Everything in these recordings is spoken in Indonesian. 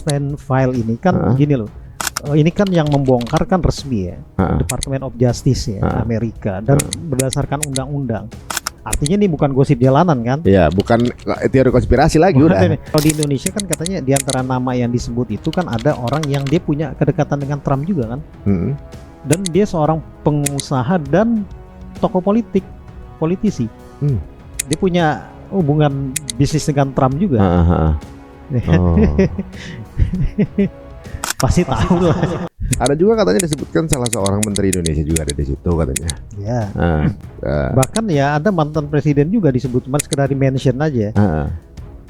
Epstein file ini kan gini loh. Ini kan yang membongkar kan resmi ya, Department of Justice ya, Amerika, dan berdasarkan undang-undang. Artinya ini bukan gosip jalanan kan? Ya, bukan teori konspirasi lagi udah. Kalau di Indonesia kan katanya di antara nama yang disebut itu kan ada orang yang dia punya kedekatan dengan Trump juga kan? Dan dia seorang pengusaha dan tokoh politisi. Dia punya hubungan bisnis dengan Trump juga. Pasti tahu lah. Ada juga katanya disebutkan salah seorang menteri Indonesia juga ada di situ katanya. Ya. Bahkan ya ada mantan presiden juga disebut, cuma sekedar di mention aja.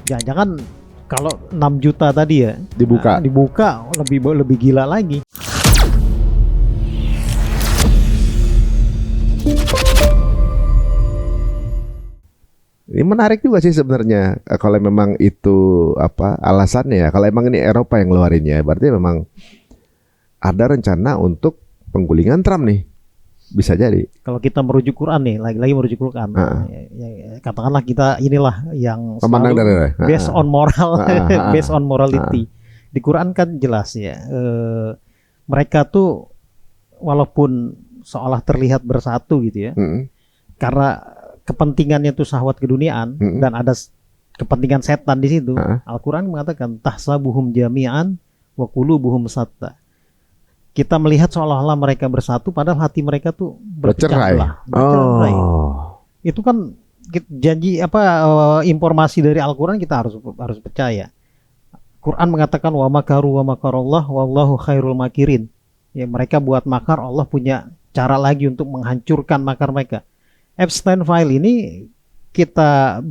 Jangan kalau 6 juta tadi ya dibuka lebih gila lagi. Ini menarik juga sih sebenarnya kalau memang itu alasannya ya. Kalau emang ini Eropa yang ngeluarinnya, berarti memang ada rencana untuk penggulingan Trump nih. Bisa jadi. Kalau kita merujuk Quran nih, lagi-lagi merujuk Quran. Ya, katakanlah kita inilah yang based on moral, based on morality. Di Quran kan jelas ya. Mereka tuh walaupun seolah terlihat bersatu gitu ya. Karena kepentingannya itu syahwat keduniaan dan ada kepentingan setan di situ. Al-Quran mengatakan tahsabuhum jami'an wa qulubuhum shatta. Kita melihat seolah-olah mereka bersatu padahal hati mereka tuh bercerai. Itu kan janji informasi dari Al-Quran kita harus percaya. Quran mengatakan wa makaru wa makarallah wallahu khairul makirin. Ya, mereka buat makar, Allah punya cara lagi untuk menghancurkan makar mereka. Epstein file ini kita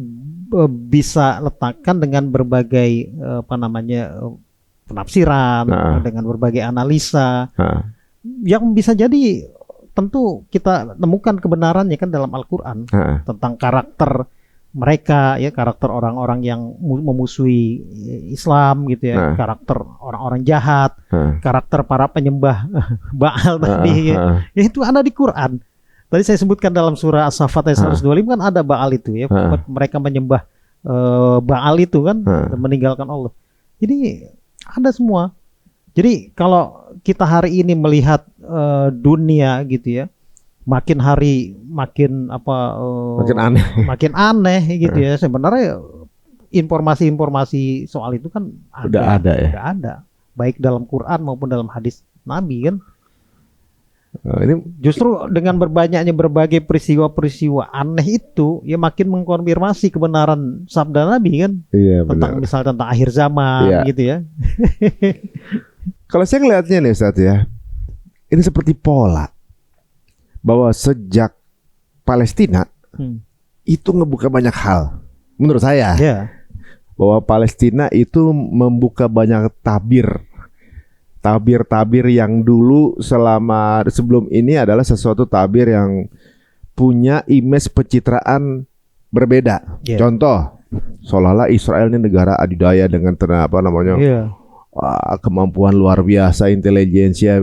bisa letakkan dengan berbagai penafsiran, dengan berbagai analisa yang bisa jadi tentu kita temukan kebenarannya kan dalam Al-Quran tentang karakter mereka ya, karakter orang-orang yang memusuhi Islam gitu ya, karakter orang-orang jahat, karakter para penyembah Baal tadi ya, itu ada di Quran. Tadi saya sebutkan dalam surah As-Saffat ayat 125 kan ada Baal itu ya, mereka menyembah Baal itu kan dan meninggalkan Allah. Jadi ada semua. Jadi kalau kita hari ini melihat dunia gitu ya, makin hari makin makin aneh gitu ya. Sebenarnya informasi-informasi soal itu kan udah ada, baik dalam Quran maupun dalam hadis Nabi kan. Ini justru dengan berbanyaknya berbagai peristiwa-peristiwa aneh itu ya makin mengkonfirmasi kebenaran sabda Nabi kan, tentang akhir zaman gitu ya. Kalau saya ngelihatnya nih Ustaz ya, ini seperti pola bahwa sejak Palestina itu ngebuka banyak hal menurut saya, bahwa Palestina itu membuka banyak tabir yang dulu sebelum ini adalah sesuatu tabir yang punya image pencitraan berbeda. Contoh, seolah-olah Israel ini negara adidaya dengan kemampuan luar biasa, intelijensia.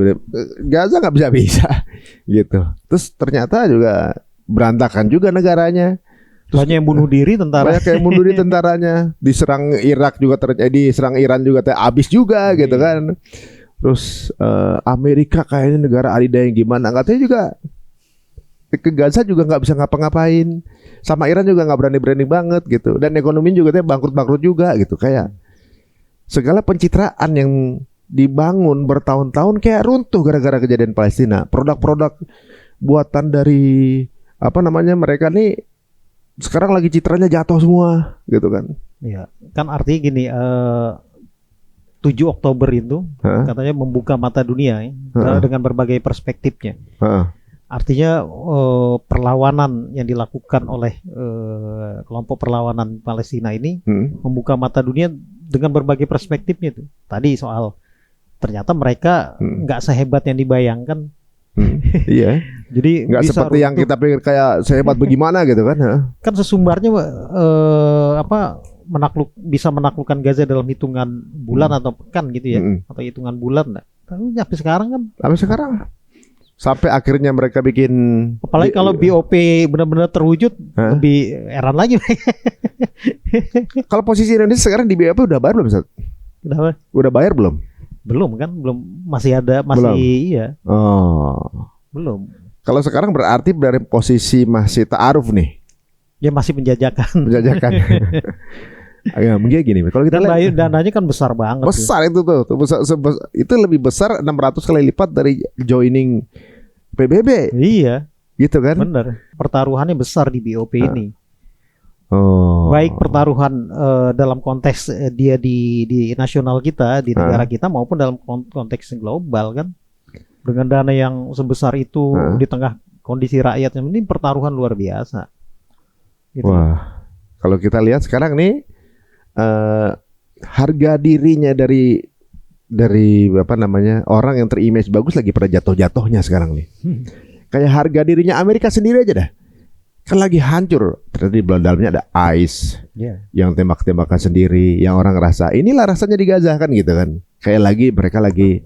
Gaza nggak bisa gitu. Terus ternyata juga berantakan juga negaranya. Banyak yang bunuh diri tentaranya. Diserang Irak juga terjadi, diserang Iran juga habis juga gitu kan. Terus Amerika kayaknya negara adidaya yang gimana, katanya juga ke Gaza juga nggak bisa ngapa-ngapain, sama Iran juga nggak berani banget gitu, dan ekonomi juga bangkrut juga gitu. Kayak segala pencitraan yang dibangun bertahun-tahun kayak runtuh gara-gara kejadian Palestina. Produk-produk buatan dari mereka nih sekarang lagi citranya jatuh semua gitu kan. Iya, kan artinya gini, 7 Oktober itu katanya membuka mata dunia ya, dengan berbagai perspektifnya. Artinya perlawanan yang dilakukan oleh kelompok perlawanan Palestina ini membuka mata dunia dengan berbagai perspektifnya itu. Tadi soal ternyata mereka nggak sehebat yang dibayangkan. Iya. Jadi nggak seperti yang kita pikir kayak sehebat bagaimana gitu kan? Kan sesumbarnya bisa menaklukkan Gaza dalam hitungan bulan atau pekan gitu ya, atau hitungan bulan. Tapi sampai sekarang sampai akhirnya mereka bikin, apalagi kalau BOP benar-benar terwujud, lebih heran lagi. Kalau posisi Indonesia sekarang di BOP udah baru belum Ustaz? Kenapa? Udah bayar belum? Belum kan? Belum, masih ada, masih Belum. iya. Oh. Belum. Kalau sekarang berarti dari posisi masih ta'aruf nih. Ya masih penjajakan. Penjajakan. Ya, mungkin gini, kalau kita lihat dananya kan besar banget. Besar itu tuh, itu lebih besar 600 kali lipat dari joining PBB. Iya. Gitu kan? Bener. Pertaruhannya besar di BOP ini. Oh. Baik pertaruhan dalam konteks dia di nasional kita, di negara kita, maupun dalam konteks global kan. Dengan dana yang sebesar itu di tengah kondisi rakyat, ini pertaruhan luar biasa. Gitu. Wah, kalau kita lihat sekarang nih harga dirinya dari apa namanya, orang yang terimage bagus lagi pada jatuh-jatuhnya sekarang nih. Kayak harga dirinya Amerika sendiri aja dah. Kan lagi hancur. Ternyata di dalamnya ada ICE yang tembak-tembakan sendiri, yang orang ngerasa inilah rasanya di Gaza kan gitu kan. Kayak mereka lagi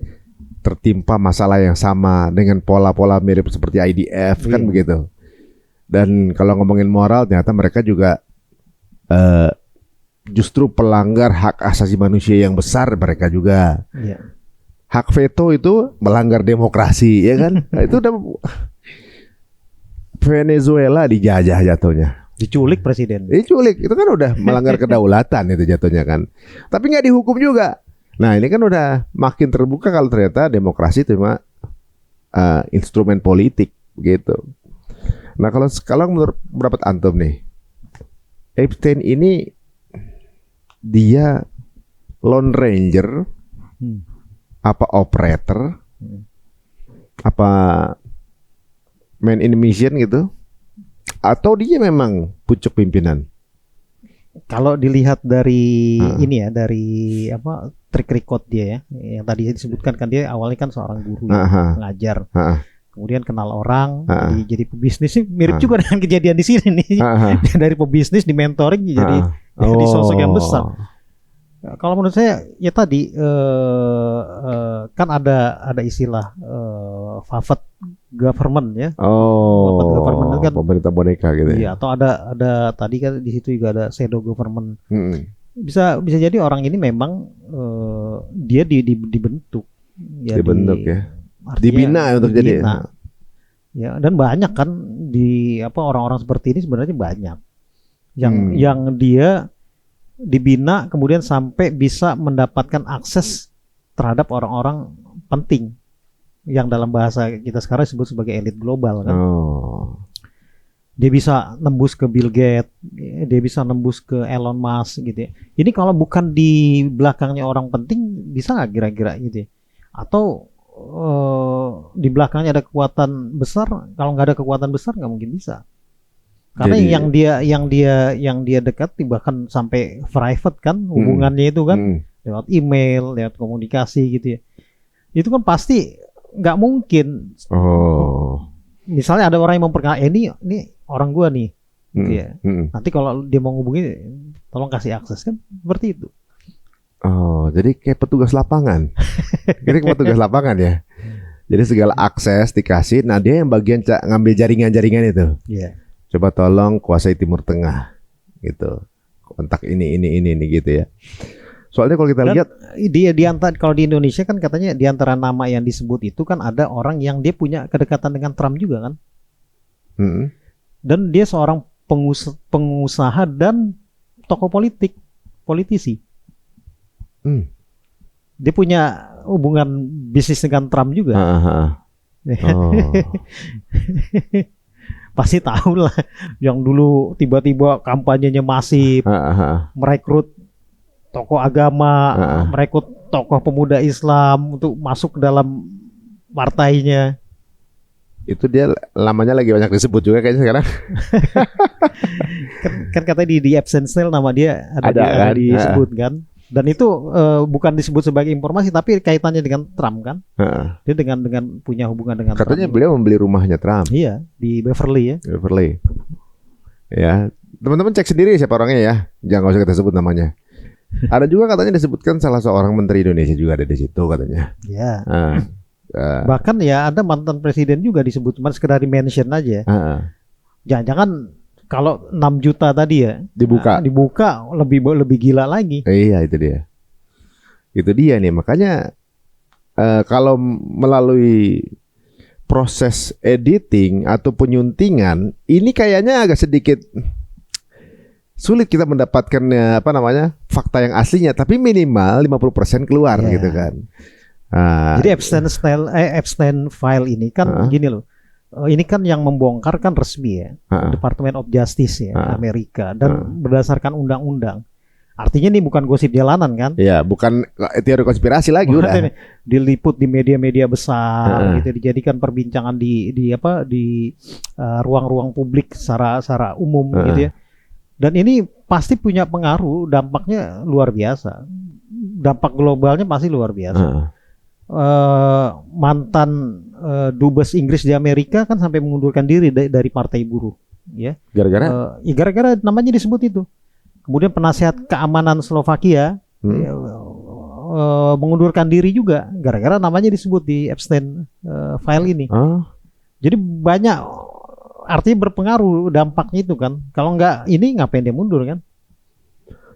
tertimpa masalah yang sama dengan pola-pola mirip seperti IDF kan begitu. Dan kalau ngomongin moral, ternyata mereka juga justru pelanggar hak asasi manusia yang besar mereka juga. Hak veto itu melanggar demokrasi, ya kan? Nah, itu udah Venezuela dijajah jatuhnya. Diculik presiden. Diculik, itu kan udah melanggar kedaulatan itu jatuhnya kan. Tapi nggak dihukum juga. Nah ini kan udah makin terbuka kalau ternyata demokrasi itu cuma instrumen politik begitu. Nah kalau menurut pendapat antum nih, Epstein ini dia lone ranger, apa operator, apa man in mission gitu, atau dia memang pucuk pimpinan? Kalau dilihat dari ini ya, dari apa track record dia ya, yang tadi disebutkan kan dia awalnya kan seorang guru ngajar, kemudian kenal orang, jadi pebisnis, mirip juga dengan kejadian di sini nih. Dari pebisnis di mentoring jadi sosok yang besar. Kalau menurut saya ya tadi kan ada istilah Puppet government ya. Puppet government kan pemerintah boneka gitu. Iya, atau ada tadi kan di situ juga ada shadow government. Bisa jadi orang ini memang dia dibentuk. Ya, dibentuk ya. Dibina untuk jadi. Ya, dan banyak kan di orang-orang seperti ini sebenarnya banyak yang dia dibina kemudian sampai bisa mendapatkan akses terhadap orang-orang penting yang dalam bahasa kita sekarang disebut sebagai elit global kan. Dia bisa nembus ke Bill Gates, dia bisa nembus ke Elon Musk gitu ya. Ini kalau bukan di belakangnya orang penting bisa nggak kira-kira gitu ya? Atau di belakangnya ada kekuatan besar? Kalau nggak ada kekuatan besar nggak mungkin bisa. Karena jadi, yang dia dekati bahkan sampai private kan hubungannya itu kan lewat email, lewat komunikasi gitu ya. Itu kan pasti nggak mungkin. Misalnya ada orang yang memperkenalkan ini orang gua nih, gitu ya. Nanti kalau dia mau ngubungi, tolong kasih akses kan, seperti itu. Jadi kayak petugas lapangan. Jadi petugas lapangan ya. Jadi segala akses dikasih, nah dia yang bagian ngambil jaringan-jaringan itu. Coba tolong kuasai Timur Tengah, gitu. Kontak ini gitu ya. Soalnya kalau kita lihat kalau di Indonesia kan katanya di antara nama yang disebut itu kan ada orang yang dia punya kedekatan dengan Trump juga kan. Dan dia seorang pengusaha dan tokoh politisi. Dia punya hubungan bisnis dengan Trump juga. Pasti tahu lah yang dulu tiba-tiba kampanyenya masif, merekrut tokoh agama, merekrut tokoh pemuda Islam untuk masuk ke dalam partainya. Itu dia lamanya lagi banyak disebut juga kayaknya sekarang. kan katanya di Epstein nama dia ada disebut kan. Dan itu bukan disebut sebagai informasi tapi kaitannya dengan Trump kan. Dia dengan punya hubungan dengan katanya Trump. Beliau membeli rumahnya Trump. Iya, di Beverly ya. Beverly. Ya, teman-teman cek sendiri siapa orangnya ya. Jangan usah kita sebut namanya. Ada juga katanya disebutkan salah seorang menteri Indonesia juga ada di situ katanya. Iya. Bahkan ya ada mantan presiden juga disebut, cuma sekedar di-mention aja. Jangan-jangan kalau 6 juta tadi ya dibuka lebih gila lagi. Iya itu dia. Itu dia nih, makanya kalau melalui proses editing atau penyuntingan ini kayaknya agak sedikit sulit kita mendapatkan fakta yang aslinya, tapi minimal 50% keluar gitu kan. Jadi Epstein file ini kan gini loh. Ini kan yang membongkar kan resmi ya, Department of Justice ya, Amerika, dan berdasarkan undang-undang. Artinya ini bukan gosip jalanan kan? Iya, bukan teori konspirasi lagi udah. Diliput di media-media besar, gitu, dijadikan perbincangan di ruang-ruang publik secara umum gitu ya. Dan ini pasti punya pengaruh, dampaknya luar biasa. Dampak globalnya pasti luar biasa. Mantan dubes Inggris di Amerika kan sampai mengundurkan diri dari Partai Buruh, ya. Gara-gara namanya disebut itu. Kemudian penasihat keamanan Slovakia mengundurkan diri juga gara-gara namanya disebut di Epstein file ini. Jadi banyak, artinya berpengaruh dampaknya itu kan. Kalau nggak ini ngapain dia mundur kan?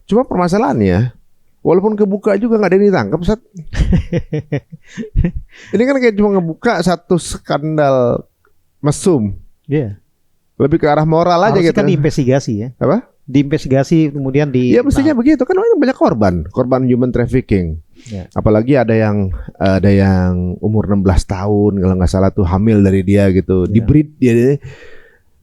Cuma permasalahannya, walaupun kebuka juga nggak ada yang ditangkap, Sat. Ini kan kayak cuma ngebuka satu skandal mesum. Iya. Lebih ke arah moral aja gitu. Kan diinvestigasi ya. Apa? Diinvestigasi kemudian ya mestinya begitu kan, banyak korban human trafficking. Apalagi ada yang umur 16 tahun kalau nggak salah tuh, hamil dari dia gitu, dibreed dia,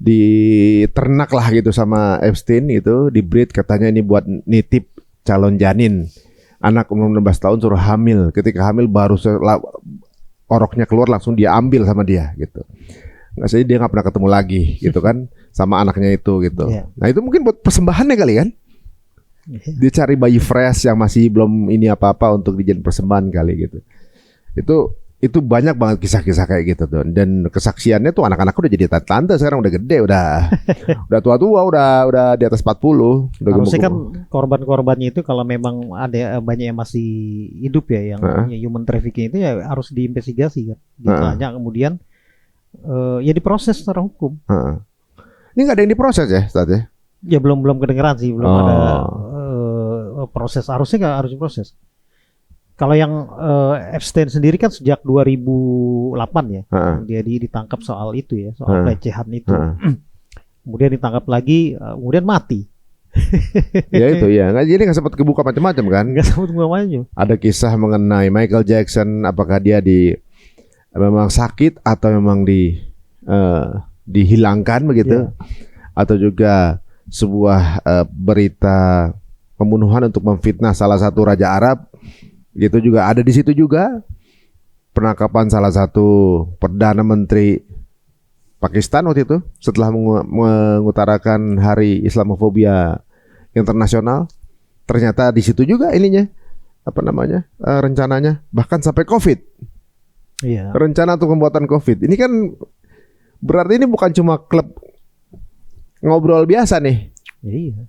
diternak lah gitu sama Epstein itu, dibreed katanya ini buat nitip calon janin. Anak umur 16 tahun suruh hamil, ketika hamil baru oroknya keluar langsung dia ambil sama dia gitu. Nggak saja dia nggak pernah ketemu lagi gitu kan sama anaknya itu gitu. Nah itu mungkin buat persembahannya kali kan. Dia cari bayi fresh yang masih belum ini apa-apa untuk dijadiin persembahan kali gitu. Itu banyak banget kisah-kisah kayak gitu tuh. Dan kesaksiannya tuh anak-anak udah jadi tante sekarang, udah gede, udah tua-tua, udah di atas 40. Harusnya kan korban-korbannya itu kalau memang ada banyak yang masih hidup ya, yang human trafficking itu ya harus diinvestigasi kan. Ditanya kemudian ya diproses secara hukum. Ini nggak ada yang diproses ya saat ya? Ya belum kedengeran sih, belum ada proses. Harusnya nggak harus diproses. Kalau yang Epstein sendiri kan sejak 2008 ya, dia ditangkap soal itu ya, soal pelecehan itu. Kemudian ditangkap lagi, kemudian mati. Ya itu ya, jadi nggak sempat kebuka macam-macam kan? Nggak sempat kebuka macam. Ada kisah mengenai Michael Jackson, apakah dia memang sakit atau memang dihilangkan begitu, atau juga sebuah berita pembunuhan untuk memfitnah salah satu raja Arab, gitu juga ada di situ juga. Penangkapan salah satu perdana menteri Pakistan waktu itu setelah mengutarakan Hari Islamofobia Internasional, ternyata di situ juga ininya rencananya bahkan sampai COVID. Rencana untuk pembuatan COVID. Ini kan berarti ini bukan cuma klub ngobrol biasa nih.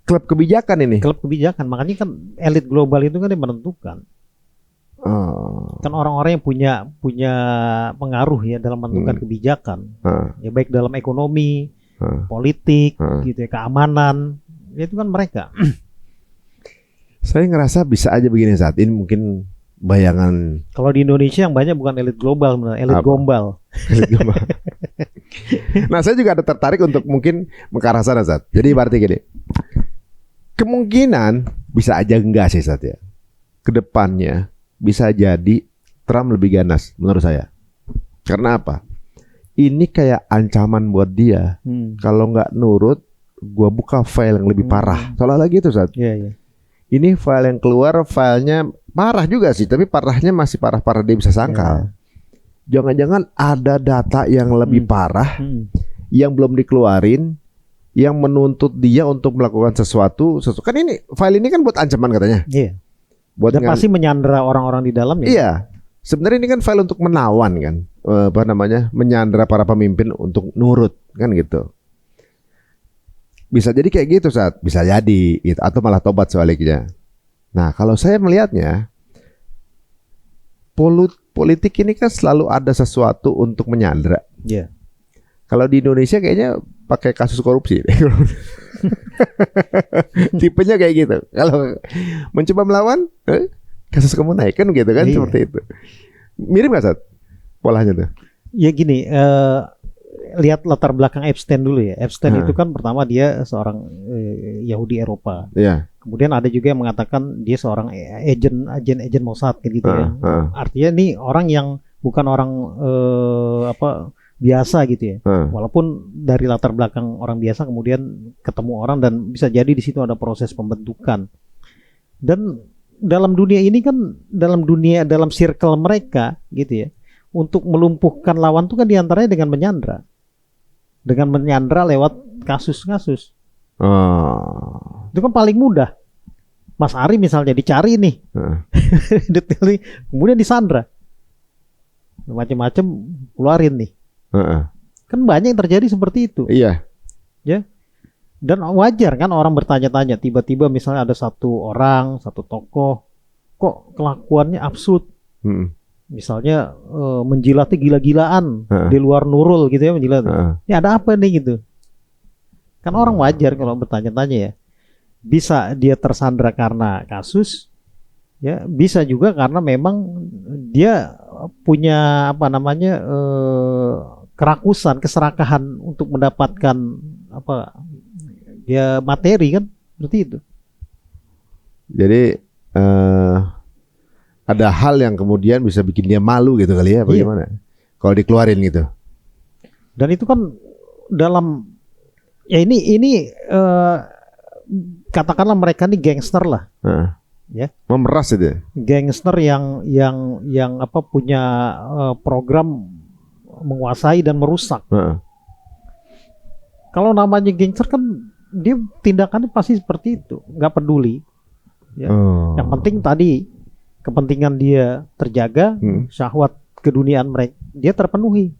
Klub kebijakan ini. Klub kebijakan. Makanya kan elit global itu kan yang menentukan. Kan orang-orang yang punya pengaruh ya dalam menentukan kebijakan. Ya baik dalam ekonomi, politik, gitu ya, keamanan. Ya, itu kan mereka. Saya ngerasa bisa aja begini saat ini, mungkin bayangan. Kalau di Indonesia yang banyak bukan elit global, elit gombal. Nah, saya juga ada tertarik untuk mungkin ke arah sana, Zat. Jadi berarti gini, kemungkinan bisa aja enggak sih, Zat ya. Kedepannya bisa jadi Trump lebih ganas menurut saya. Karena apa? Ini kayak ancaman buat dia. Kalau nggak nurut, gua buka file yang lebih parah. Soalnya lagi itu, Zat. Ini file yang keluar, filenya parah juga sih, tapi parahnya masih parah-parah dia bisa sangkal. Jangan-jangan ada data yang lebih parah yang belum dikeluarin, yang menuntut dia untuk melakukan sesuatu. Kan ini file ini kan buat ancaman katanya. Buat dan pasti menyandera orang-orang di dalamnya. Iya. Sebenarnya ini kan file untuk menawan kan, menyandera para pemimpin untuk nurut kan gitu. Bisa jadi kayak gitu, Saat. Bisa jadi gitu. Atau malah tobat sebaliknya. Nah, kalau saya melihatnya, politik ini kan selalu ada sesuatu untuk menyandera. Kalau di Indonesia kayaknya pakai kasus korupsi. Tipenya kayak gitu. Kalau mencoba melawan, kasus kamu naik kan gitu kan, seperti itu. Mirip nggak Sat polanya tuh? Ya gini, lihat latar belakang Epstein dulu ya. Epstein itu kan pertama dia seorang Yahudi Eropa. Iya. Kemudian ada juga yang mengatakan dia seorang agen Mossad gitu ya. Artinya nih orang yang bukan orang biasa gitu ya. Walaupun dari latar belakang orang biasa kemudian ketemu orang dan bisa jadi di situ ada proses pembentukan. Dan dalam dunia ini kan dalam circle mereka gitu ya. Untuk melumpuhkan lawan itu kan diantaranya dengan menyandra. Dengan menyandra lewat kasus-kasus. Itu kan paling mudah. Mas Ari misalnya dicari nih. Detail, kemudian disandra. Macam-macam keluarin nih. Kan banyak yang terjadi seperti itu. Iya. Ya. Dan wajar kan orang bertanya-tanya, tiba-tiba misalnya ada satu orang, satu tokoh, kok kelakuannya absurd. Misalnya menjilatnya gila-gilaan di luar Nurul gitu ya, menjilat. Ini ada apa nih gitu. Kan orang wajar kalau bertanya-tanya ya. Bisa dia tersandra karena kasus, ya bisa juga karena memang dia punya kerakusan, keserakahan untuk mendapatkan materi kan, seperti itu. Jadi ada hal yang kemudian bisa bikin dia malu gitu kali ya, bagaimana? Kalau dikeluarin gitu. Dan itu kan dalam ini katakanlah mereka ini gangster lah. Ya. Memeras itu. Gangster yang punya program menguasai dan merusak. Kalau namanya gangster kan dia tindakannya pasti seperti itu, nggak peduli. Ya. Yang penting tadi kepentingan dia terjaga, syahwat keduniaan mereka dia terpenuhi.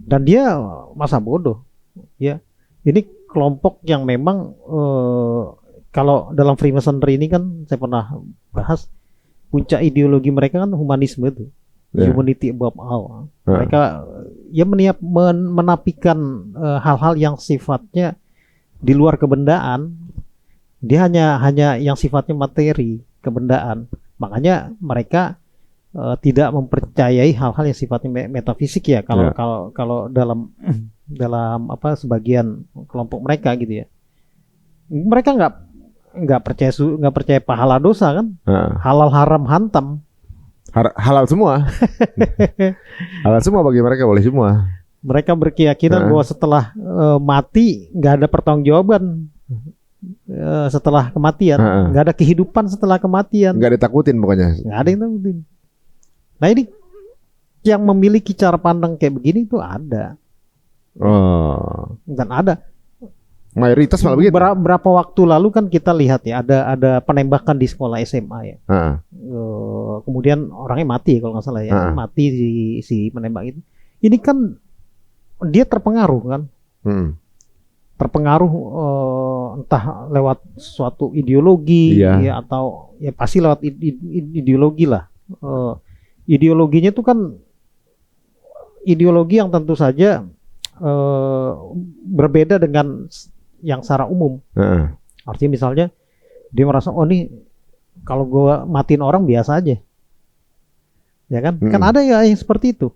Dan dia masa bodoh. Ya, ini kelompok yang memang kalau dalam Freemasonry ini kan saya pernah bahas, puncak ideologi mereka kan humanisme itu. Humanity above all. Mereka menapikan hal-hal yang sifatnya di luar kebendaan. Dia hanya yang sifatnya materi, kebendaan. Makanya mereka tidak mempercayai hal-hal yang sifatnya metafisik ya. Kalau dalam sebagian kelompok mereka gitu ya. Mereka nggak percaya pahala dosa kan. Halal haram hantam. Halal semua. Halal semua bagi mereka, boleh semua. Mereka berkeyakinan bahwa setelah mati nggak ada pertanggungjawaban setelah kematian, nggak ada kehidupan setelah kematian. Nggak ditakutin pokoknya. Nggak ada yang takutin. Nah ini yang memiliki cara pandang kayak begini itu ada. Dan ada. Mayoritas malah begitu. Berapa waktu lalu kan kita lihat ya ada penembakan di sekolah SMA ya. Kemudian orangnya mati kalau nggak salah ya, mati si penembak itu. Ini kan dia terpengaruh kan, terpengaruh entah lewat suatu ideologi ya, atau ya pasti lewat ideologi lah. Ideologinya itu kan ideologi yang tentu saja berbeda dengan yang secara umum. Artinya misalnya dia merasa nih kalau gue matiin orang biasa aja, ya kan? Kan ada ya yang seperti itu.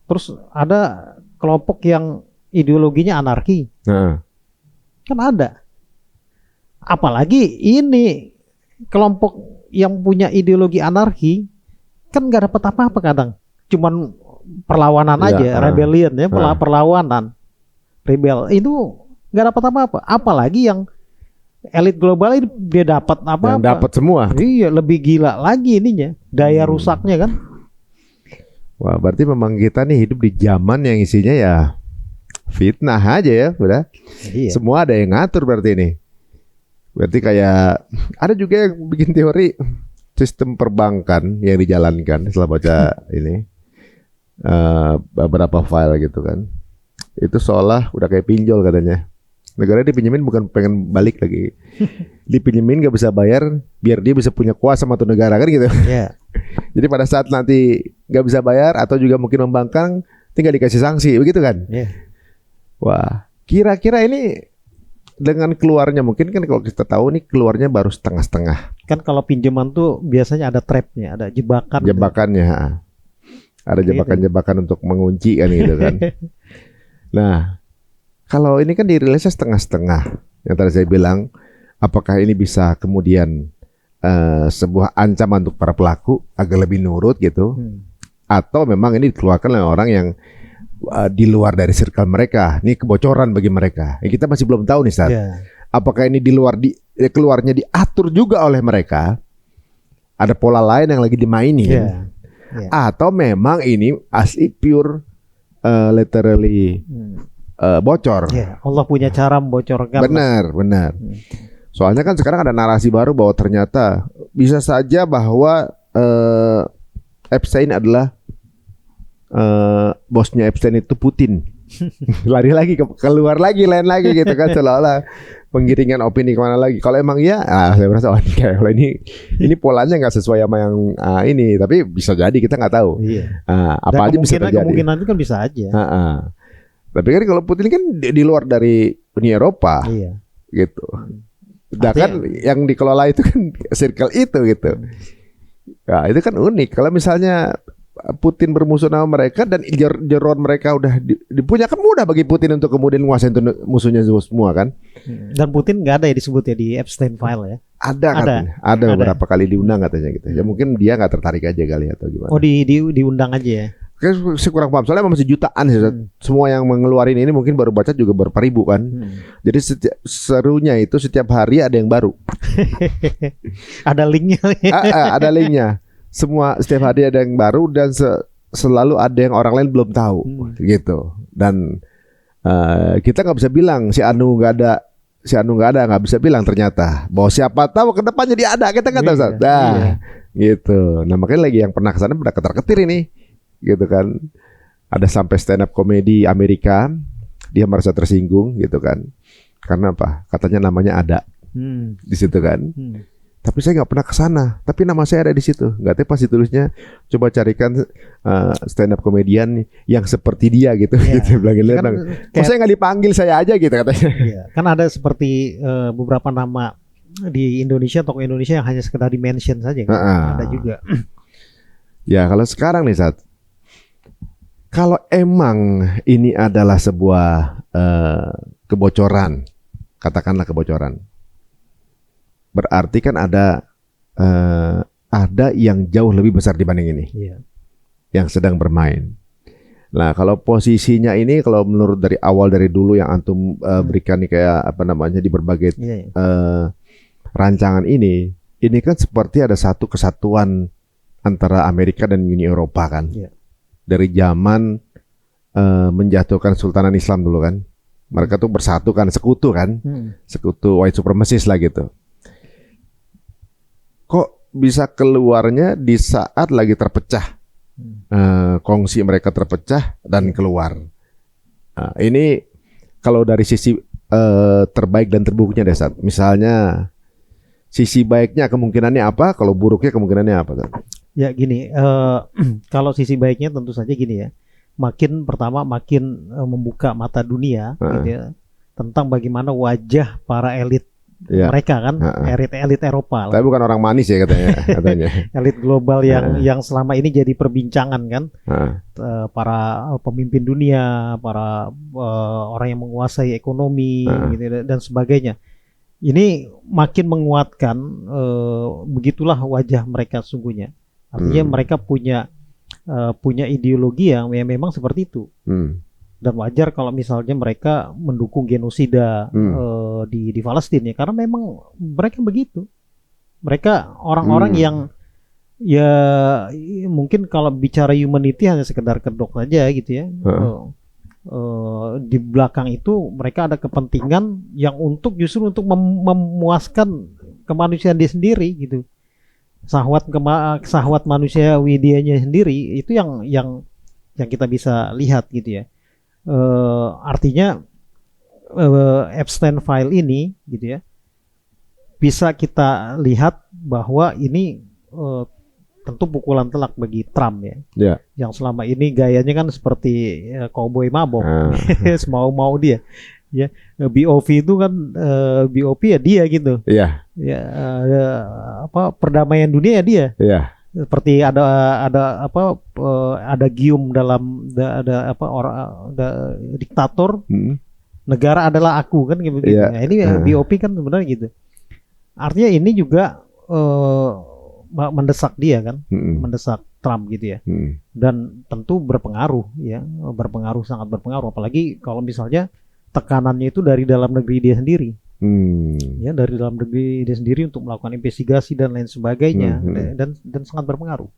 Terus ada kelompok yang ideologinya anarki, kan ada. Apalagi ini kelompok yang punya ideologi anarki kan nggak dapat apa-apa kadang, cuman perlawanan aja, rebellion ya, perlawanan, rebel itu nggak dapat apa-apa. Apalagi yang elit global ini dia dapat apa-apa. Yang dapat semua. Iya, lebih gila lagi ininya, daya rusaknya kan. Wah, berarti memang kita nih hidup di zaman yang isinya ya fitnah aja ya, udah. Iya. Semua ada yang ngatur berarti ini. Berarti kayak ada juga yang bikin teori sistem perbankan yang dijalankan setelah baca ini beberapa file gitu kan. Itu seolah udah kayak pinjol katanya. Negara dipinjemin bukan pengen balik lagi. Dipinjemin gak bisa bayar biar dia bisa punya kuasa sama tuh negara kan gitu. Yeah. Jadi pada saat nanti gak bisa bayar atau juga mungkin membangkang, tinggal dikasih sanksi begitu kan. Yeah. Wah, kira-kira ini dengan keluarnya mungkin kan kalau kita tahu nih keluarnya baru setengah-setengah. Kan kalau pinjaman tuh biasanya ada trapnya, ada jebakan. Jebakannya, ada jebakan-jebakan untuk mengunci kan gitu kan. Nah, kalau ini kan dirilisnya setengah-setengah. Yang tadi saya bilang, apakah ini bisa kemudian sebuah ancaman untuk para pelaku agar lebih nurut gitu, atau memang ini dikeluarkan oleh orang yang di luar dari circle mereka, ini kebocoran bagi mereka. Kita masih belum tahu nih, Ustaz. Apakah ini di luar keluarnya diatur juga oleh mereka? Ada pola lain yang lagi dimainin, atau memang ini asli pure, literally bocor. Allah punya cara membocorkan. Benar. Soalnya kan sekarang ada narasi baru bahwa ternyata bisa saja bahwa Epstein adalah bosnya Epstein itu Putin. Lari lagi keluar lagi lain lagi gitu kan, seolah-olah penggiringan opini kemana lagi. Kalau emang iya, saya merasa kalau ini polanya nggak sesuai sama yang ini, tapi bisa jadi kita nggak tahu. Apa aja bisa terjadi. Kemungkinan itu kan bisa aja. Tapi kan kalau Putin kan di luar dari Uni Eropa, gitu. Sedangkan yang dikelola itu kan circle itu gitu. Nah, itu kan unik. Kalau misalnya Putin bermusuh sama mereka dan jeroan mereka udah dipunya, kan mudah bagi Putin untuk kemudian nguasain musuhnya semua kan. Dan Putin nggak ada ya disebut ya di Epstein file ya? Ada beberapa kali diundang katanya gitu. Ya mungkin dia nggak tertarik aja kali atau gimana. Oh diundang aja ya? Saya kurang paham soalnya masih jutaan sih. Semua yang mengeluarin ini mungkin baru baca juga berapa ribu kan. Jadi serunya itu setiap hari ada yang baru. Ada linknya. Ada linknya. Semua setiap hari ada yang baru dan selalu ada yang orang lain belum tahu gitu. Dan kita nggak bisa bilang si Anu nggak ada, nggak bisa bilang ternyata bahwa siapa tahu ke depannya dia ada, kita nggak tahu. Gitu. Nah makanya lagi yang pernah kesana pernah ketar-ketir ini gitu kan. Ada sampai stand up komedi Amerika, dia merasa tersinggung gitu kan. Karena apa? Katanya namanya ada di situ kan. Tapi saya nggak pernah ke sana. Tapi nama saya ada di situ. Nggak tahu pas ditulisnya. Coba carikan stand up komedian yang seperti dia gitu. Gitu bilang. Kok saya nggak dipanggil saya aja gitu katanya. Kan ada seperti beberapa nama di Indonesia, tokoh Indonesia yang hanya sekedar di mention saja. Kan? Ada juga. Ya kalau sekarang nih Sat, kalau emang ini adalah sebuah kebocoran, katakanlah kebocoran. Berarti kan ada yang jauh lebih besar dibanding ini, yang sedang bermain. Nah, kalau posisinya ini, kalau menurut dari awal dari dulu yang antum berikan nih kayak apa namanya di berbagai rancangan ini kan seperti ada satu kesatuan antara Amerika dan Uni Eropa kan, dari zaman menjatuhkan Sultanan Islam dulu kan, mereka tuh bersatu kan, sekutu kan, sekutu white supremacist lah gitu. Kok bisa keluarnya di saat lagi terpecah, kongsi mereka terpecah dan keluar. Nah, ini kalau dari sisi terbaik dan terburuknya deh Sat. Misalnya sisi baiknya kemungkinannya apa, kalau buruknya kemungkinannya apa? Ya gini, kalau sisi baiknya tentu saja gini ya. Makin membuka mata dunia gitu ya, tentang bagaimana wajah para elit mereka kan, elit Eropa lah. Tapi bukan orang manis ya katanya. Elit global yang selama ini jadi perbincangan kan, para pemimpin dunia, para orang yang menguasai ekonomi gitu, dan sebagainya. Ini makin menguatkan begitulah wajah mereka sesungguhnya. Artinya mereka punya ideologi yang memang seperti itu. Dan wajar kalau misalnya mereka mendukung genosida di Palestina ya, karena memang mereka begitu. Mereka orang-orang yang ya mungkin kalau bicara humanity hanya sekedar kedok saja gitu ya. Di belakang itu mereka ada kepentingan yang justru untuk memuaskan kemanusiaan dia sendiri gitu. Sahwat manusiawi dianya sendiri itu yang kita bisa lihat gitu ya. Artinya Epstein file ini gitu ya, bisa kita lihat bahwa ini tentu pukulan telak bagi Trump ya. Yang selama ini gayanya kan seperti cowboy mabok, semau-mau dia. Ya, BOV itu kan BOP ya dia gitu. Iya. Ya, apa perdamaian dunia ya dia. Iya. Seperti ada gium dalam ada apa orang diktator. Negara adalah aku kan gitu. Iya. Nah, ini BOP kan sebenarnya gitu. Artinya ini juga mendesak dia kan, mendesak Trump gitu ya. Dan tentu berpengaruh ya, sangat berpengaruh. Apalagi kalau misalnya tekanannya itu dari dalam negeri dia sendiri. Ya, dari dalam negeri dia sendiri untuk melakukan investigasi dan lain sebagainya, dan sangat berpengaruh.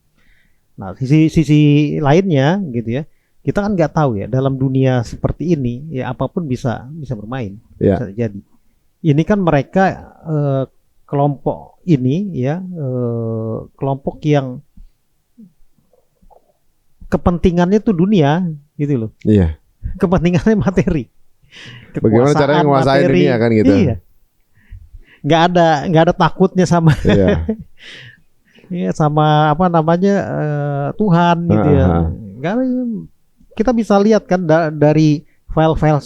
Nah, sisi lainnya gitu ya, kita kan nggak tahu ya dalam dunia seperti ini ya apapun bisa bermain, bisa terjadi. Ini kan mereka kelompok ini ya, kelompok yang kepentingannya tuh dunia gitu loh. Iya. Kepentingannya materi. Bagaimana caranya menguasai dunia kan gitu. Iya. Nggak ada takutnya sama ya, sama apa namanya Tuhan gitu ya. Nggak ada, kita bisa lihat kan dari file-file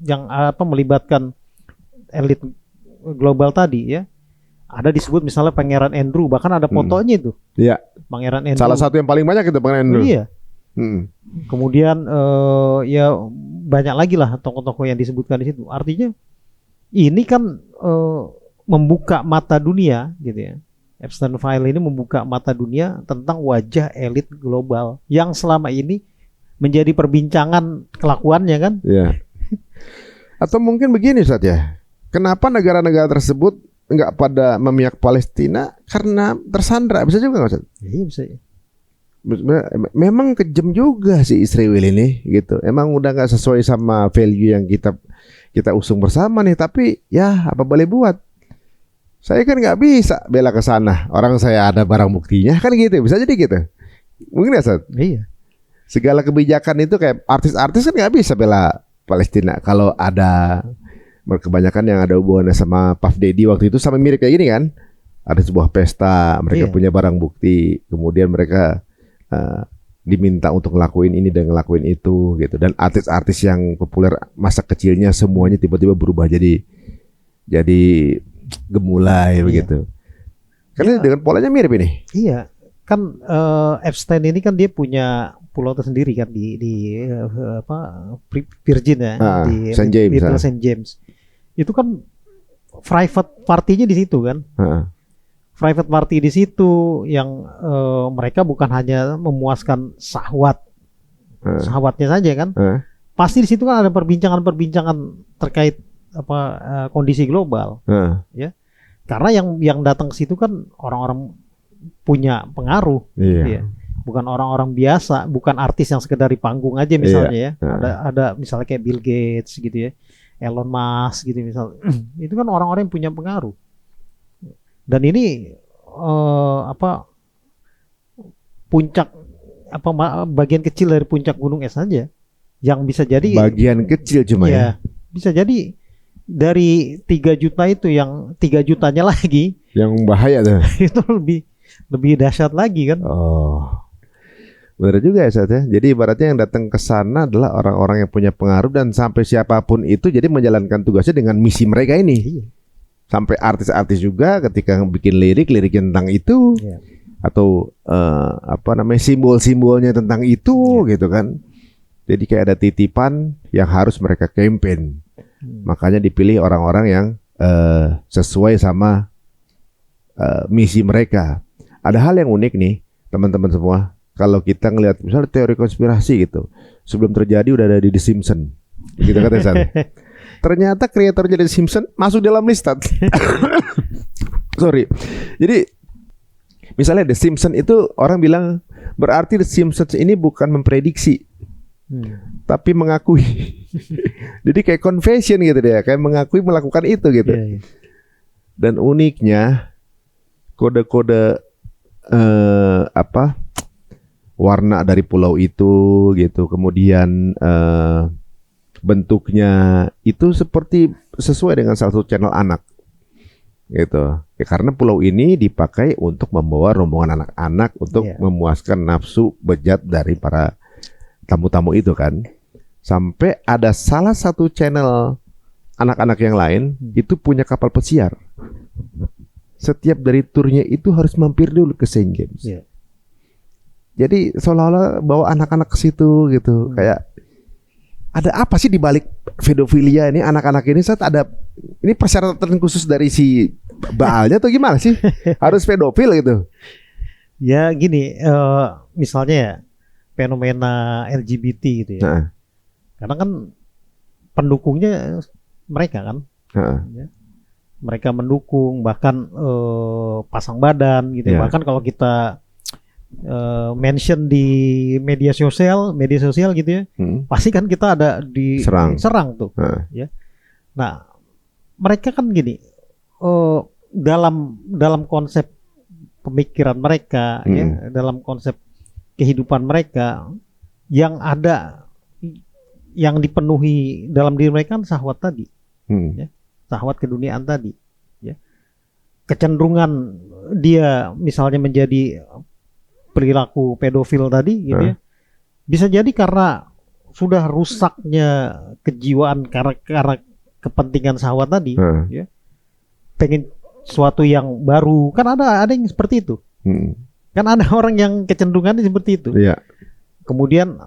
yang apa melibatkan elit global tadi ya. Ada disebut misalnya Pangeran Andrew, bahkan ada fotonya itu. Iya. Pangeran Andrew. Salah satu yang paling banyak itu Pangeran Andrew. Iya. Kemudian ya banyak lagi lah tokoh-tokoh yang disebutkan di situ. Artinya ini kan membuka mata dunia gitu ya. Epstein File ini membuka mata dunia tentang wajah elit global yang selama ini menjadi perbincangan kelakuannya kan. Iya. Atau mungkin begini Ustaz ya. Kenapa negara-negara tersebut nggak pada memihak Palestina karena tersandra? Bisa juga nggak Ustaz? Iya bisa. Memang kejam juga si Israel ini gitu. Emang udah nggak sesuai sama value yang kita usung bersama nih. Tapi ya apa boleh buat. Saya kan nggak bisa bela ke sana. Orang saya ada barang buktinya kan gitu. Bisa jadi gitu. Mungkin ya Ustaz? Iya. Segala kebijakan itu kayak artis-artis kan nggak bisa bela Palestina. Kalau ada kebanyakan yang ada hubungannya sama Puff Daddy waktu itu sama mirip kayak gini kan. Ada sebuah pesta, mereka punya barang bukti, kemudian mereka diminta untuk ngelakuin ini dan ngelakuin itu gitu. Dan artis-artis yang populer masa kecilnya semuanya tiba-tiba berubah jadi gemulai begitu. Karena dengan polanya mirip ini. Iya, kan Epstein ini kan dia punya pulau tersendiri kan di Virgin ya, di Little St. James. Itu kan private party-nya di situ kan. Private party di situ yang mereka bukan hanya memuaskan syahwatnya saja kan. Pasti di situ kan ada perbincangan terkait kondisi global. Ya. Karena yang datang ke situ kan orang-orang punya pengaruh. Ya. Bukan orang-orang biasa, bukan artis yang sekedar di panggung aja misalnya ya. Ada misalnya kayak Bill Gates gitu ya. Elon Musk gitu misalnya. Itu kan orang-orang yang punya pengaruh. Dan ini puncak bagian kecil dari puncak gunung es saja yang bisa jadi bagian kecil cuma ya. Bisa jadi dari 3 juta itu yang 3 jutanya lagi yang bahaya tuh. Itu lebih dahsyat lagi kan. Benar juga ya Ustaz ya. Jadi ibaratnya yang datang ke sana adalah orang-orang yang punya pengaruh dan sampai siapapun itu jadi menjalankan tugasnya dengan misi mereka ini. Sampai artis-artis juga ketika bikin lirik tentang itu atau simbol-simbolnya tentang itu gitu kan. Jadi kayak ada titipan yang harus mereka campaign. Makanya dipilih orang-orang yang sesuai sama misi mereka. Ada hal yang unik nih teman-teman semua. Kalau kita ngelihat misalnya teori konspirasi gitu, sebelum terjadi udah ada di The Simpsons, gitu kan San? Ternyata kreatornya The Simpsons masuk dalam list. Sorry. Jadi misalnya The Simpsons itu orang bilang berarti The Simpsons ini bukan memprediksi, tapi mengakui. Jadi kayak confession gitu deh, kayak mengakui melakukan itu gitu. Dan uniknya kode-kode warna dari pulau itu gitu, kemudian bentuknya itu seperti sesuai dengan salah satu channel anak gitu ya, karena pulau ini dipakai untuk membawa rombongan anak-anak untuk memuaskan nafsu bejat dari para tamu-tamu itu kan. Sampai ada salah satu channel anak-anak yang lain itu punya kapal pesiar. Setiap dari turnya itu harus mampir dulu ke Asian Games. Yeah. Jadi seolah-olah bawa anak-anak ke situ gitu. Kayak ada apa sih di balik pedofilia ini, anak-anak ini? Ini persyaratan khusus dari si Baalnya atau gimana sih? Harus pedofil gitu. Ya gini, misalnya ya fenomena LGBT gitu ya. Nah. Karena kan pendukungnya mereka kan. Ya. Mereka mendukung, bahkan pasang badan gitu. Yeah. Bahkan kalau kita mention di media sosial gitu ya, pasti kan kita ada serang tuh. Ya. Nah, mereka kan gini, dalam konsep pemikiran mereka, ya, dalam konsep kehidupan mereka, yang dipenuhi dalam diri mereka kan syahwat tadi, ya, syahwat keduniaan tadi, ya. Kecenderungan dia misalnya menjadi perilaku pedofil tadi, gitu ya, bisa jadi karena sudah rusaknya kejiwaan karena kepentingan syahwat tadi, ya, pengen sesuatu yang baru, kan ada yang seperti itu, kan ada orang yang kecenderungannya seperti itu. Yeah. Kemudian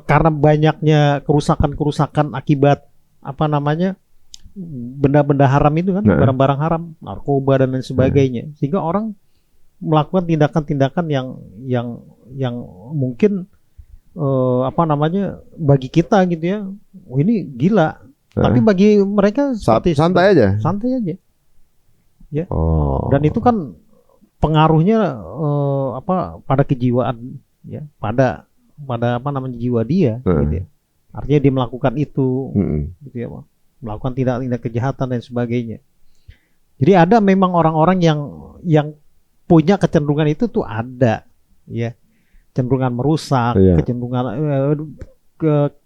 karena banyaknya kerusakan akibat benda-benda haram itu kan, barang-barang haram, narkoba dan lain sebagainya, sehingga orang melakukan tindakan-tindakan yang mungkin bagi kita gitu ya, ini gila, tapi bagi mereka santai aja. Ya. Dan itu kan pengaruhnya pada kejiwaan, ya, pada jiwa dia, gitu ya. Artinya dia melakukan itu, gitu ya, melakukan tindak kejahatan dan sebagainya. Jadi ada memang orang-orang yang punya kecenderungan itu tuh ada, ya, cenderungan merusak, kecenderungan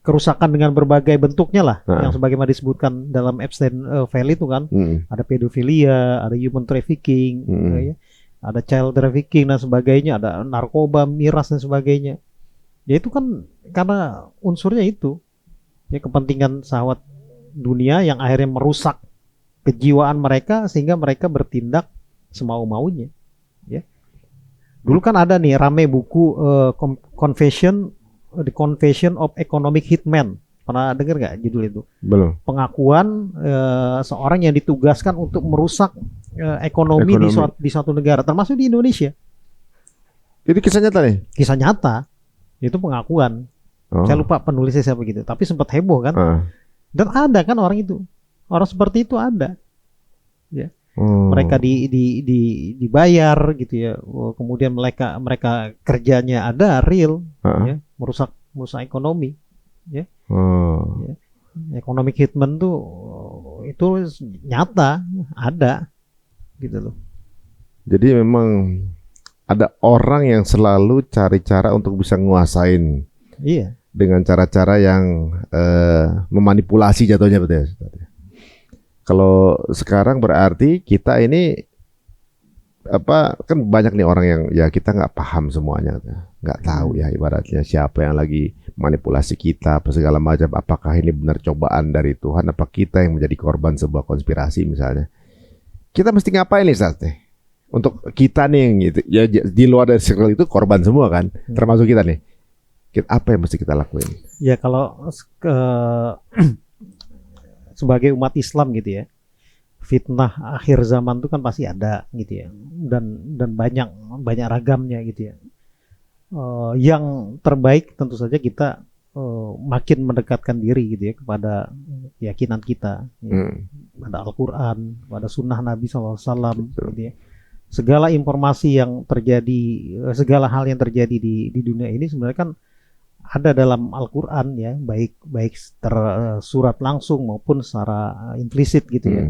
kerusakan dengan berbagai bentuknya lah, yang sebagaimana disebutkan dalam Epstein File itu kan, ada pedofilia, ada human trafficking, ya, ada child trafficking dan sebagainya, ada narkoba, miras dan sebagainya. Ya itu kan karena unsurnya itu, ya, kepentingan syahwat dunia yang akhirnya merusak kejiwaan mereka sehingga mereka bertindak semau-maunya. Ya. Dulu kan ada nih rame buku The Confession of Economic Hitman. Pernah dengar nggak judul itu? Belum. Pengakuan seorang yang ditugaskan untuk merusak ekonomi. Di suatu negara, termasuk di Indonesia. Itu kisah nyata nih? Kisah nyata. Itu pengakuan. Saya lupa penulisnya siapa gitu. Tapi sempat heboh kan. Dan ada kan orang itu. Orang seperti itu ada. Ya. Mereka dibayar gitu ya. Kemudian mereka kerjanya ada real, ya, merusak ekonomi, ya. Ya. Economic hitman tuh itu nyata ada, gitu loh. Jadi memang ada orang yang selalu cari cara untuk bisa nguasain. Iya. Dengan cara-cara yang memanipulasi jatuhnya, betul ya. Kalau sekarang berarti kita ini kan banyak nih orang yang ya kita nggak paham semuanya, nggak tahu ya ibaratnya siapa yang lagi manipulasi kita apa segala macam, apakah ini benar cobaan dari Tuhan, apa kita yang menjadi korban sebuah konspirasi misalnya. Kita mesti ngapain nih Ustaz? Untuk kita nih yang gitu, ya di luar dari circle itu korban semua kan, termasuk kita nih. Apa yang mesti kita lakuin? Ya kalau sebagai umat Islam gitu ya, fitnah akhir zaman itu kan pasti ada gitu ya, dan banyak ragamnya gitu ya. Yang terbaik tentu saja kita makin mendekatkan diri gitu ya kepada keyakinan kita, ya, pada Al-Quran, pada Sunnah Nabi SAW, gitu ya. Segala informasi yang terjadi, segala hal yang terjadi di dunia ini sebenarnya kan ada dalam Al-Quran ya, baik tersurat langsung maupun secara implisit gitu ya.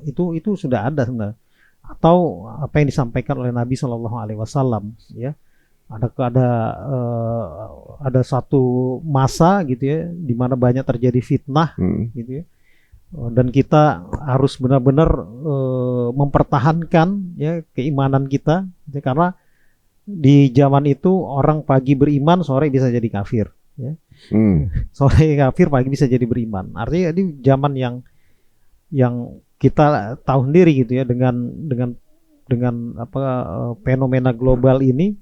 Itu sudah ada sebenarnya. Atau apa yang disampaikan oleh Nabi SAW ya. Ada satu masa gitu ya, di mana banyak terjadi fitnah gitu ya. Dan kita harus benar-benar mempertahankan ya keimanan kita ya, karena di zaman itu orang pagi beriman, sore bisa jadi kafir, ya. Sore kafir, pagi bisa jadi beriman. Artinya di zaman yang yang kita tahu sendiri gitu ya, dengan apa fenomena global ini,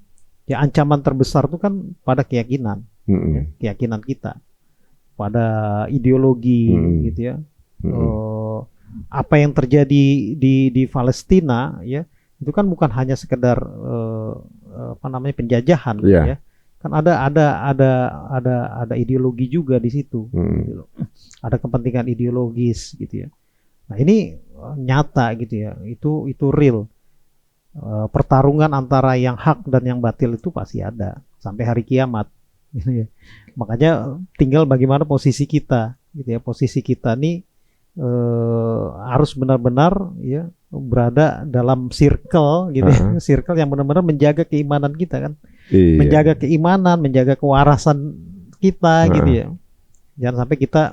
ya ancaman terbesar itu kan pada keyakinan, ya, keyakinan kita, pada ideologi gitu ya. Apa yang terjadi di Palestina ya, itu kan bukan hanya sekedar apa namanya penjajahan, ya. Kan ada ideologi juga di situ, gitu loh. Ada kepentingan ideologis gitu ya. Nah ini nyata gitu ya, itu real. Pertarungan antara yang hak dan yang batil itu pasti ada sampai hari kiamat, gitu ya. Makanya tinggal bagaimana posisi kita, gitu ya. Posisi kita nih harus benar-benar ya berada dalam circle gitu ya, circle yang benar-benar menjaga keimanan kita kan, menjaga keimanan, menjaga kewarasan kita gitu ya. Jangan sampai kita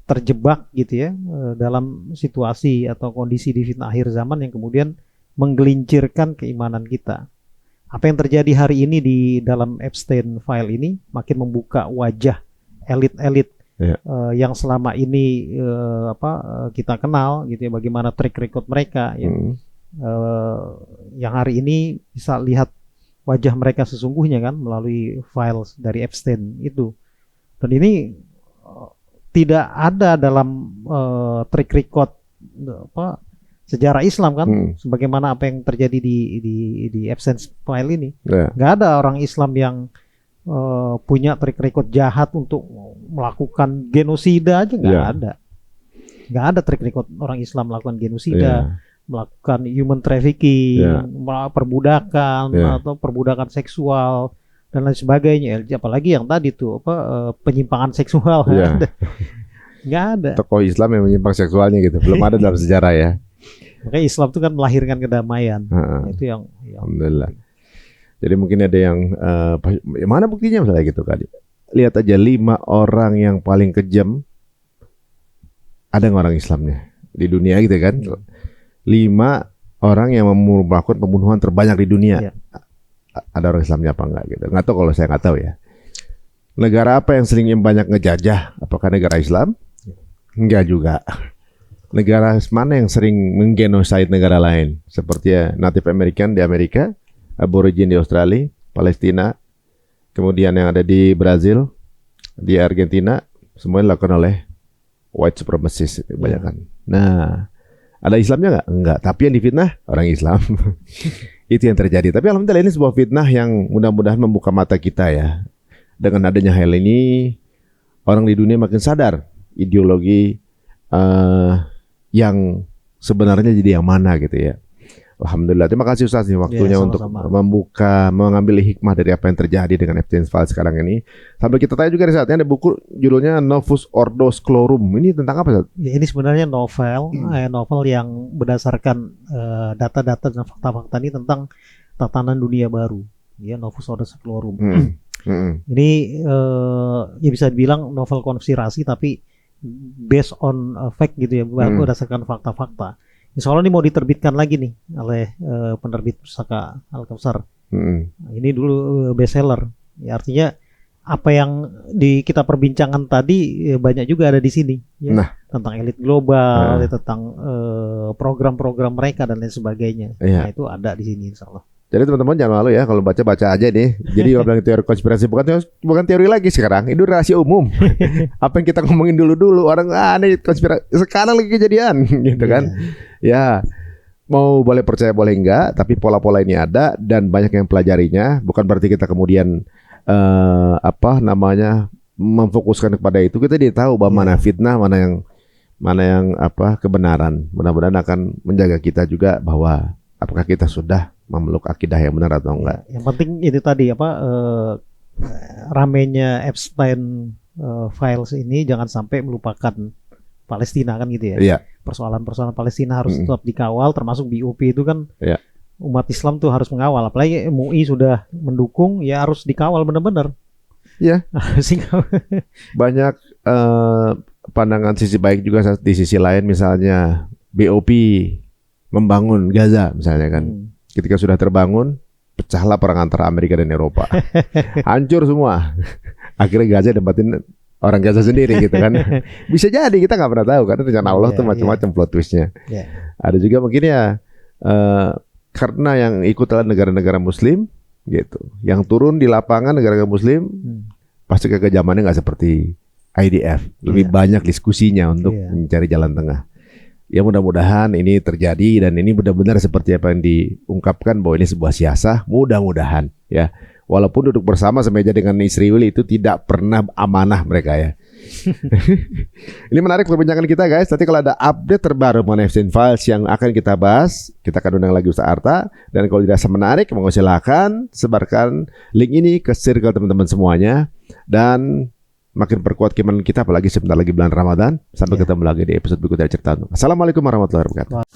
terjebak gitu ya dalam situasi atau kondisi di fitnah akhir zaman yang kemudian menggelincirkan keimanan kita. Apa yang terjadi hari ini di dalam Epstein file ini makin membuka wajah elit-elit yang selama ini kita kenal gitu ya, bagaimana track record mereka ya. Yang hari ini bisa lihat wajah mereka sesungguhnya kan melalui files dari Epstein itu. Dan ini tidak ada dalam track record sejarah Islam kan, sebagaimana apa yang terjadi di Epstein file ini. Nggak ada orang Islam yang punya track record jahat untuk melakukan genosida aja, nggak ada track record orang Islam melakukan genosida, melakukan human trafficking, perbudakan atau perbudakan seksual dan lain sebagainya. Apalagi yang tadi tuh penyimpangan seksual, nggak ada. Tokoh Islam yang menyimpang seksualnya gitu, belum ada dalam sejarah ya. Makanya Islam itu kan melahirkan kedamaian. Itu yang alhamdulillah. Jadi mungkin ada yang mana buktinya misalnya gitu kan. Lihat aja 5 orang yang paling kejam, ada orang Islamnya di dunia gitu kan. 5 orang yang melakukan pembunuhan terbanyak di dunia. Ada orang Islamnya apa enggak gitu. Nggak tahu, kalau saya nggak tahu ya. Negara apa yang sering banyak ngejajah? Apakah negara Islam? Enggak juga. Negara mana yang sering menggenosid negara lain? Seperti ya Native American di Amerika, Aborigin di Australia, Palestina, kemudian yang ada di Brazil, di Argentina, semuanya dilakukan oleh white supremacists kebanyakan. Nah, ada Islamnya nggak? Enggak. Tapi yang difitnah orang Islam. Itu yang terjadi. Tapi alhamdulillah ini sebuah fitnah yang mudah-mudahan membuka mata kita ya. Dengan adanya hal ini, orang di dunia makin sadar ideologi yang sebenarnya jadi yang mana gitu ya. Alhamdulillah. Terima kasih Ustaz nih waktunya untuk mengambil hikmah dari apa yang terjadi dengan Epstein Files sekarang ini. Sambil kita tanya juga saatnya ada buku judulnya Novus Ordo Sclorum. Ini tentang apa Ustaz? Ya, ini sebenarnya novel yang berdasarkan data-data dan fakta-fakta ini tentang tatanan dunia baru. Ya, Novus Ordo Sclorum. Ini ya bisa dibilang novel konspirasi tapi based on fact gitu ya, berdasarkan fakta-fakta. Insya Allah ini mau diterbitkan lagi nih oleh penerbit Pusaka Al-Kautsar. Ini dulu bestseller. Ya, artinya apa yang kita perbincangkan tadi banyak juga ada di sini. Ya, tentang elit global, tentang program-program mereka dan lain sebagainya. Nah, itu ada di sini Insya Allah. Jadi teman-teman jangan malu ya kalau baca aja nih. Jadi kalau bilang teori konspirasi bukan teori lagi sekarang. Itu rahasia umum. Apa yang kita ngomongin dulu orang aneh konspirasi sekarang lagi kejadian gitu kan. Ya, mau boleh percaya boleh enggak, tapi pola-pola ini ada dan banyak yang pelajarinya. Bukan berarti kita kemudian memfokuskan kepada itu. Kita dia tahu bahwa mana fitnah, mana yang kebenaran. Mudah-mudahan akan menjaga kita juga bahwa apakah kita sudah memeluk akidah yang benar atau enggak. Yang penting itu tadi ramenya Epstein Files ini jangan sampai melupakan Palestina kan gitu ya. Persoalan-persoalan Palestina harus tetap dikawal, termasuk BOP itu kan umat Islam tuh harus mengawal. Apalagi MUI sudah mendukung, ya harus dikawal benar-benar. Iya. Banyak pandangan sisi baik juga di sisi lain, misalnya BOP membangun Gaza misalnya kan. Ketika sudah terbangun, pecahlah perang antara Amerika dan Eropa. Hancur semua. Akhirnya Gaza dapatin orang Gaza sendiri gitu kan. Bisa jadi, kita nggak pernah tahu kan, rencana Allah tuh macam-macam plot twistnya. Ada juga mungkin ya karena yang ikut adalah negara-negara Muslim gitu, yang turun di lapangan negara-negara Muslim pasti kekejamannya nggak seperti IDF, lebih banyak diskusinya untuk mencari jalan tengah. Ya mudah-mudahan ini terjadi dan ini benar-benar seperti apa yang diungkapkan bahwa ini sebuah siasah. Mudah-mudahan ya. Walaupun duduk bersama semeja dengan Israel itu tidak pernah amanah mereka ya. Ini menarik perbincangan kita guys. Nanti kalau ada update terbaru mengenai Epstein Files yang akan kita bahas, kita akan undang lagi Ustaz Arta. Dan kalau dirasa menarik, monggo silakan sebarkan link ini ke circle teman-teman semuanya. Dan makin perkuat keimanan kita, apalagi sebentar lagi bulan Ramadan. Sampai ketemu lagi di episode berikutnya Cerita Untung. Assalamualaikum warahmatullahi wabarakatuh.